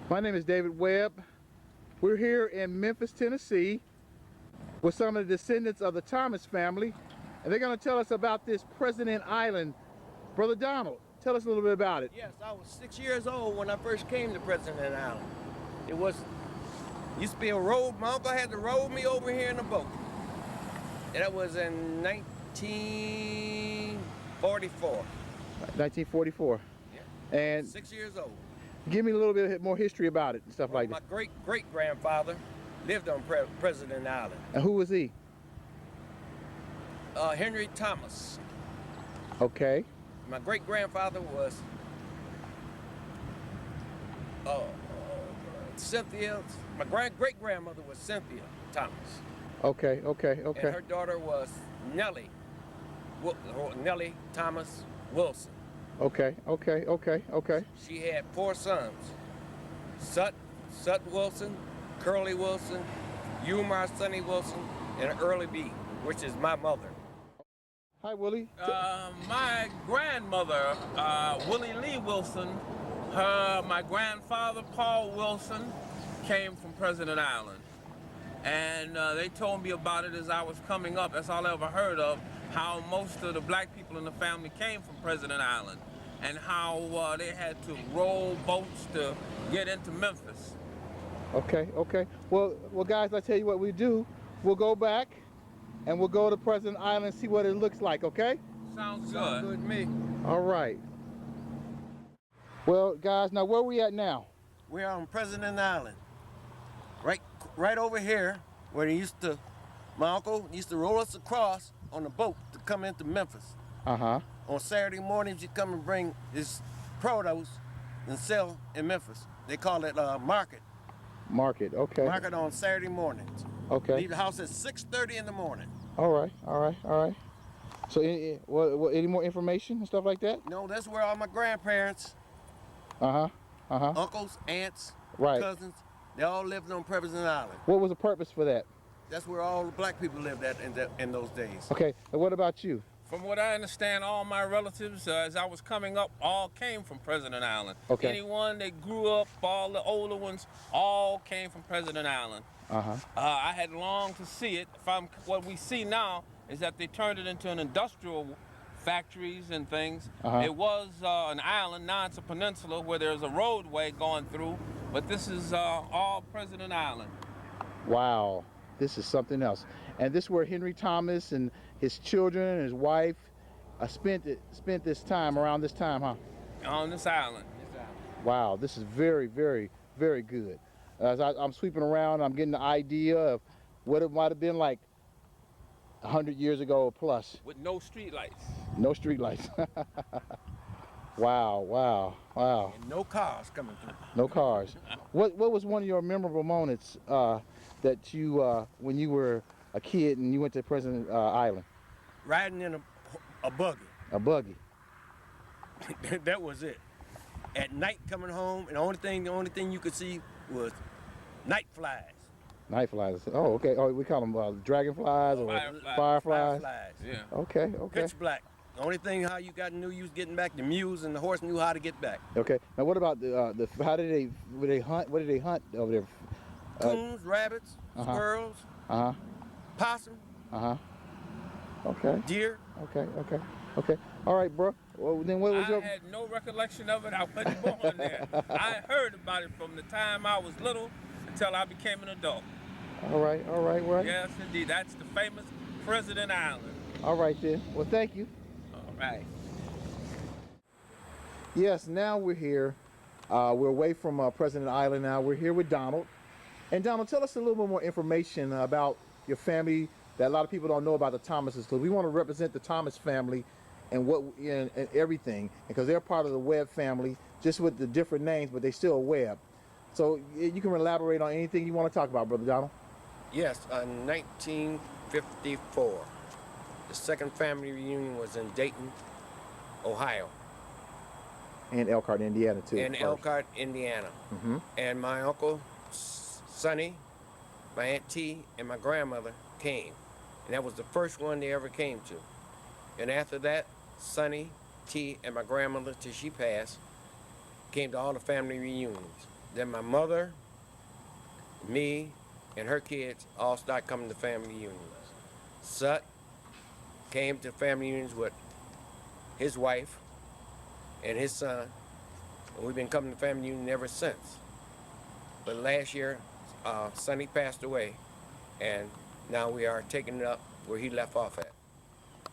My name is David Webb. We're here in Memphis, Tennessee with some of the descendants of the Thomas family, and they're going to tell us about this President Island. Brother Donald, tell us a little bit about it. Yes, I was 6 years old when I first came to President Island. It used to be a road. My uncle had to roll me over here in a boat. And that was in 1944. 1944. Yeah. And 6 years old. Give me a little bit more history about it and stuff like My that. great-great-grandfather lived on President Island. And who was he? Henry Thomas. Okay. My great-grandfather was Cynthia. My great-grandmother was Cynthia Thomas. Okay. And her daughter was Nellie Thomas Wilson. Okay. She had 4 sons: Sut Wilson, Curly Wilson, Umar Sonny Wilson, and Early B, which is my mother. Hi, Willie. My grandmother, Willie Lee Wilson, my grandfather, Paul Wilson, came from President Island. And they told me about it as I was coming up. That's all I ever heard of, how most of the black people in the family came from President Island and how they had to row boats to get into Memphis. Okay. Well, guys, I tell you what we do. We'll go back and we'll go to President Island and see what it looks like, okay? Sounds good. Sounds good to me. All right. Well, guys, now where are we at now? We're on President Island. Right over here, where my uncle used to roll us across on a boat to come into Memphis. Uh-huh. On Saturday mornings, he'd come and bring his produce and sell in Memphis. They call it market. Market, okay. Market on Saturday mornings. Okay. Leave the house at 6:30 in the morning. All right. So, any more information and stuff like that? No, that's where all my grandparents, uncles, aunts, Right. cousins, they all lived on President Island. What was the purpose for that? That's where all the black people lived at in those days. Okay, and what about you? From what I understand, all my relatives, as I was coming up, all came from President Island. Okay. Anyone that grew up, all the older ones, all came from President Island. I had longed to see it. What we see now is that they turned it into an industrial factories and things. It was an island, now it's a peninsula where there's a roadway going through, but this is all President Island. Wow, this is something else. And this is where Henry Thomas and his children and his wife spent this time, around this time, huh? On this island. Wow, this is very, very, very good. As I'm sweeping around, I'm getting the idea of what it might have been like 100 years ago or plus. With no street lights. No street lights. Wow. And no cars coming through. No cars. What was one of your memorable moments that you, when you were a kid and you went to President Island? Riding in a buggy. A buggy. That was it. At night coming home, and the only thing you could see was night flies. Night flies. Oh, okay. Oh, we call them dragonflies or fireflies. Yeah. Okay. Pitch black. The only thing how you knew you was getting back, the mules and the horse knew how to get back. Okay. Now, what about how did they hunt? What did they hunt over there? Coons, rabbits, squirrels, possum. Okay. Deer. Okay. All right, bro. Well, then what was I had no recollection of it. I wasn't born there. I heard about it from the time I was little until I became an adult. All right. Yes, indeed. That's the famous President Island. All right, then. Well, thank you. All right. Yes, now we're here. We're away from President Island now. We're here with Donald. And Donald, tell us a little bit more information about your family that a lot of people don't know about the Thomases, because we want to represent the Thomas family and everything, because they're part of the Webb family, just with the different names, but they still Webb. So you can elaborate on anything you want to talk about, Brother Donald. Yes, in 1954, the second family reunion was in Dayton, Ohio. And Elkhart, Indiana, too. In Elkhart, Indiana. And my uncle, Sonny, my Aunt T, and my grandmother came. And that was the first one they ever came to. And after that, Sonny, T, and my grandmother, till she passed, came to all the family reunions. Then my mother, me, and her kids all start coming to family reunions. Sut came to family reunions with his wife and his son, and we've been coming to family reunion ever since. But last year, Sonny passed away, and now we are taking it up where he left off at.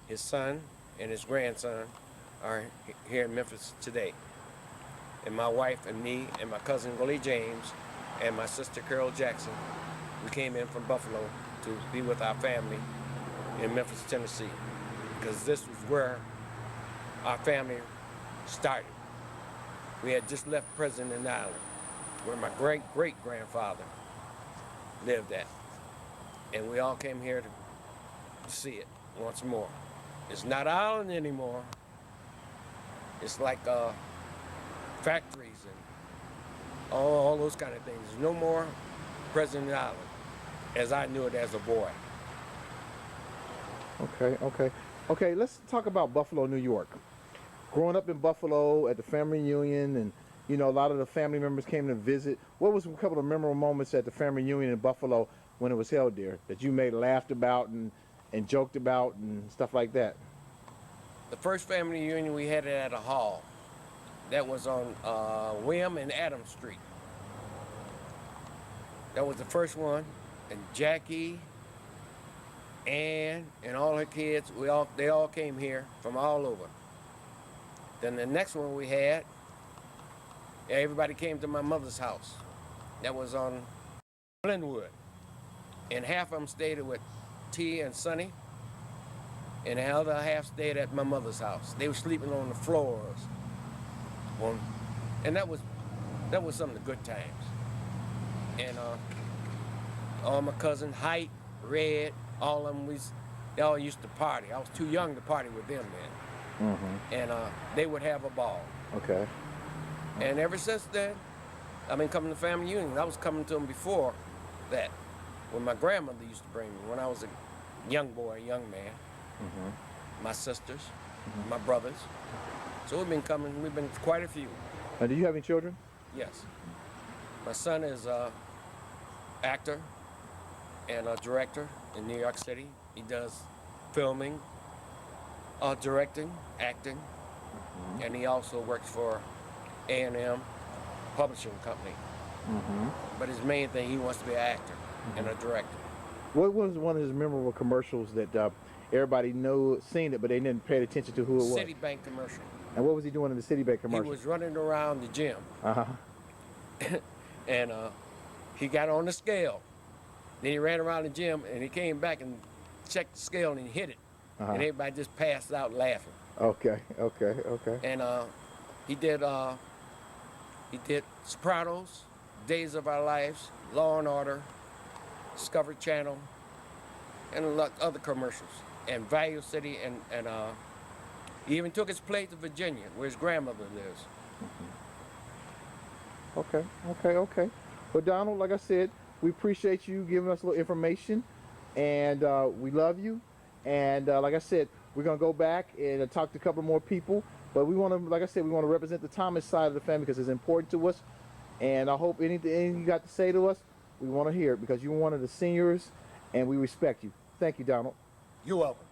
His son and his grandson are here in Memphis today. And my wife and me and my cousin Willie James and my sister Carol Jackson, we came in from Buffalo to be with our family in Memphis, Tennessee, because this was where our family started. We had just left President Island, where my great-great-grandfather lived at. And we all came here to see it once more. It's not island anymore. It's like factories and all those kind of things. There's no more President Island as I knew it as a boy. Okay, let's talk about Buffalo, New York. Growing up in Buffalo at the family reunion, and you know, a lot of the family members came to visit. What was a couple of memorable moments at the family reunion in Buffalo when it was held there that you may laughed about and joked about and stuff like that? The first family reunion we had it at a hall. That was on William and Adams Street. That was the first one, and Jackie, Ann, and all her kids, they all came here from all over. Then the next one we had, everybody came to my mother's house. That was on Glenwood. And half of them stayed with T and Sonny, and the other half stayed at my mother's house. They were sleeping on the floors. And that was some of the good times. And all my cousins, Height, Red, all of them, they all used to party. I was too young to party with them then. Mm-hmm. And they would have a ball. Okay. And ever since then, I've been coming to family reunions. I was coming to them before that, when my grandmother used to bring me, when I was a young boy, a young man. Mm-hmm. My sisters, mm-hmm. my brothers. So we've been quite a few. And do you have any children? Yes. My son is an actor and a director in New York City. He does filming, directing, acting, mm-hmm. and he also works for A&M Publishing Company. Mm-hmm. But his main thing, he wants to be an actor mm-hmm. and a director. What was one of his memorable commercials that everybody seen it, but they didn't pay attention to who it was? Citibank commercial. And what was he doing in the Citibank commercial? He was running around the gym. Uh-huh. And he got on the scale. Then he ran around the gym, and he came back and checked the scale, and he hit it. Uh-huh. And everybody just passed out laughing. Okay. And he did Sopranos, Days of Our Lives, Law and Order, Discovery Channel, and a lot of other commercials. And Value City, and he even took his play to Virginia, where his grandmother lives. Mm-hmm. Okay. Well, Donald, like I said, we appreciate you giving us a little information, and we love you. And like I said, we're gonna go back and talk to a couple more people. But we want to, like I said, we want to represent the Thomas side of the family because it's important to us. And I hope anything you got to say to us, we want to hear it because you're one of the seniors, and we respect you. Thank you, Donald. You're welcome.